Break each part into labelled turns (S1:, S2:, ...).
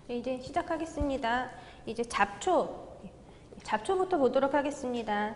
S1: 네, 이제 시작하겠습니다. 이제 잡초부터 보도록 하겠습니다.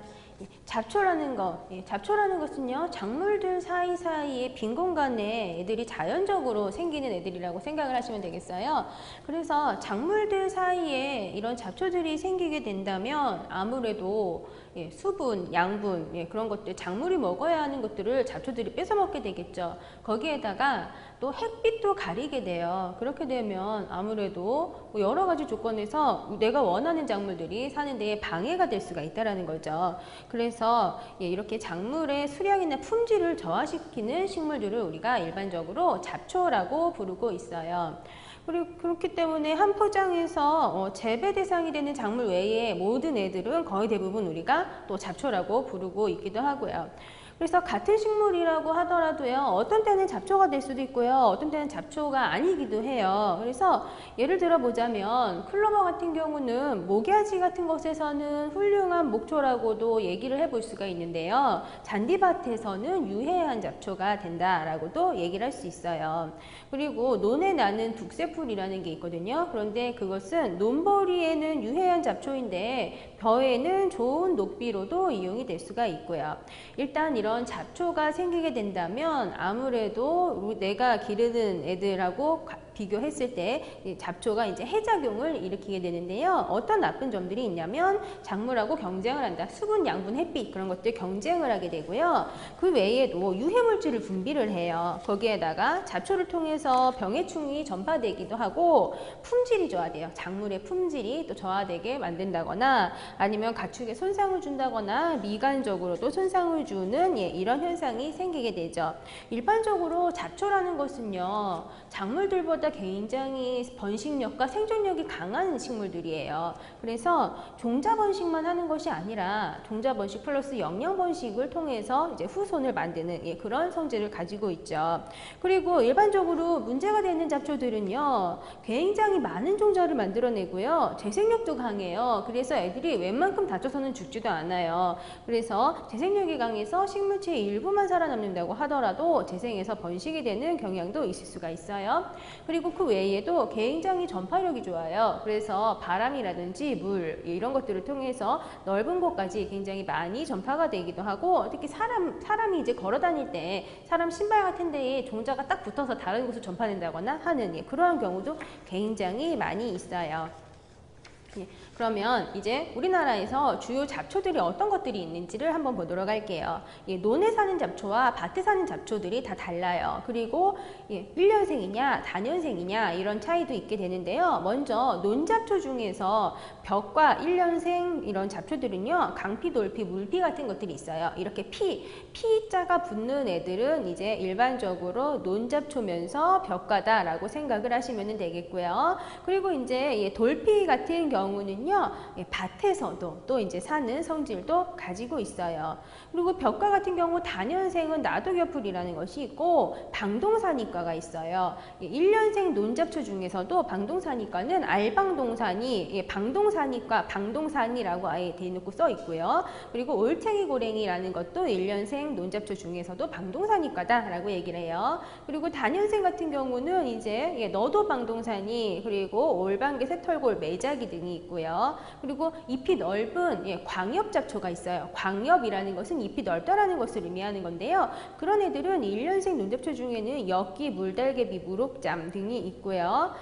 S1: 잡초라는 것은요, 작물들 사이사이에 빈 공간에 애들이 자연적으로 생기는 애들이라고 생각을 하시면 되겠어요. 그래서 작물들 사이에 이런 잡초들이 생기게 된다면 아무래도 수분, 양분, 그런 것들, 작물이 먹어야 하는 것들을 잡초들이 뺏어 먹게 되겠죠. 거기에다가 또 햇빛도 가리게 돼요. 그렇게 되면 아무래도 여러 가지 조건에서 내가 원하는 작물들이 사는 데에 방해가 될 수가 있다는 거죠. 그래서 이렇게 작물의 수량이나 품질을 저하시키는 식물들을 우리가 일반적으로 잡초라고 부르고 있어요. 그리고 그렇기 때문에 한 포장에서 재배 대상이 되는 작물 외에 모든 애들은 거의 대부분 우리가 또 잡초라고 부르고 있기도 하고요. 그래서 같은 식물이라고 하더라도요, 어떤 때는 잡초가 될 수도 있고요, 어떤 때는 잡초가 아니기도 해요. 그래서 예를 들어 보자면 클로버 같은 경우는 목야지 같은 것에서는 훌륭한 목초라고도 얘기를 해볼 수가 있는데요, 잔디밭에서는 유해한 잡초가 된다라고도 얘기를 할 수 있어요. 그리고 논에 나는 둑새풀이라는 게 있거든요. 그런데 그것은 논벌이에는 유해한 잡초인데 벼에는 좋은 녹비로도 이용이 될 수가 있고요. 일단 이런 잡초가 생기게 된다면 아무래도 내가 기르는 애들하고 비교했을 때 잡초가 이제 해작용을 일으키게 되는데요. 어떤 나쁜 점들이 있냐면 작물하고 경쟁을 한다. 수분, 양분, 햇빛 그런 것들 경쟁을 하게 되고요. 그 외에도 유해물질을 분비를 해요. 거기에다가 잡초를 통해서 병해충이 전파되기도 하고 품질이 저하돼요. 작물의 품질이 또 저하되게 만든다거나 아니면 가축에 손상을 준다거나 미간적으로도 손상을 주는 이런 현상이 생기게 되죠. 일반적으로 잡초라는 것은요, 작물들보다 굉장히 번식력과 생존력이 강한 식물들이에요. 그래서 종자 번식만 하는 것이 아니라 종자 번식 플러스 영양 번식을 통해서 이제 후손을 만드는 그런 성질을 가지고 있죠. 그리고 일반적으로 문제가 되는 잡초들은요, 굉장히 많은 종자를 만들어내고요, 재생력도 강해요. 그래서 애들이 웬만큼 다쳐서는 죽지도 않아요. 그래서 재생력이 강해서 식물체의 일부만 살아남는다고 하더라도 재생해서 번식이 되는 경향도 있을 수가 있어요. 그리고 그 외에도 굉장히 전파력이 좋아요. 그래서 바람이라든지 물 이런 것들을 통해서 넓은 곳까지 굉장히 많이 전파가 되기도 하고, 특히 사람이 이제 걸어 다닐 때 사람 신발 같은 데에 종자가 딱 붙어서 다른 곳으로 전파된다거나 하는 그러한 경우도 굉장히 많이 있어요. 그러면 이제 우리나라에서 주요 잡초들이 어떤 것들이 있는지를 한번 보도록 할게요. 논에 사는 잡초와 밭에 사는 잡초들이 다 달라요. 그리고 1년생이냐 단년생이냐 이런 차이도 있게 되는데요. 먼저 논잡초 중에서 벽과 1년생 이런 잡초들은요, 강피, 돌피, 물피 같은 것들이 있어요. 이렇게 피자가 붙는 애들은 이제 일반적으로 논잡초면서 벽과다라고 생각을 하시면 되겠고요. 그리고 이제 돌피 같은 경우는요, 밭에서도 또 이제 사는 성질도 가지고 있어요. 그리고 벽과 같은 경우 단연생은 나도겨풀이라는 것이 있고 방동사니과가 있어요. 1년생 논잡초 중에서도 방동사니과는 알방동사니, 방동사니과, 방동사니라고 아예 대놓고 써 있고요. 그리고 올챙이 고랭이라는 것도 1년생 논잡초 중에서도 방동사니과다라고 얘기를 해요. 그리고 단연생 같은 경우는 이제 너도 방동사니, 그리고 올방개, 새털골, 매자기 등이 있고요. 그리고 잎이 넓은 광엽잡초가 있어요. 광엽이라는 것은 잎이 넓다라는 것을 의미하는 건데요. 그런 애들은 1년생 논잡초 중에는 엽기, 물달개비, 무록잠 등이 있고요.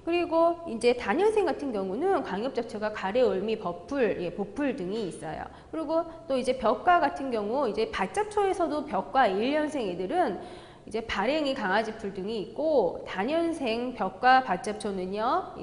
S1: 그리고 이제 단연생 같은 경우는 광엽잡초가 가래, 올미, 버풀, 보풀 등이 있어요. 그리고 또 이제 벽과 같은 경우 이제 밭잡초에서도 벽과 1년생 애들은 이제 발행이 강아지풀 등이 있고, 단연생 벽과 밭잡초는요,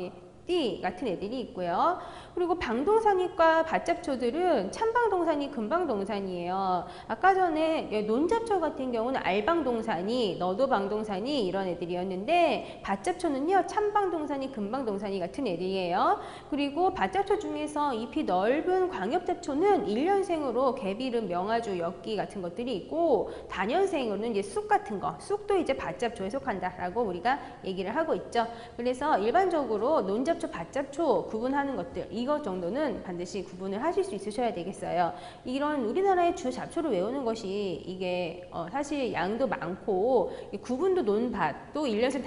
S1: 띠 같은 애들이 있고요. 그리고 방동사니과 밭잡초들은 참방동사니, 금방동사니예요. 아까 전에 논잡초 같은 경우는 알방동사니, 너도방동사니 이런 애들이었는데 밭잡초는요, 참방동사니, 금방동사니 같은 애들이에요. 그리고 밭잡초 중에서 잎이 넓은 광엽잡초는 1년생으로 개비름, 명아주, 엽기 같은 것들이 있고, 단연생으로는 이제 쑥 같은 거, 쑥도 이제 밭잡초에 속한다라고 우리가 얘기를 하고 있죠. 그래서 일반적으로 논잡초, 밭잡초 구분하는 것들, 이것 정도는 반드시 구분을 하실 수 있으셔야 되겠어요. 이런 우리나라의 주 잡초를 외우는 것이 이게 사실 양도 많고 구분도 논밭 또 1년생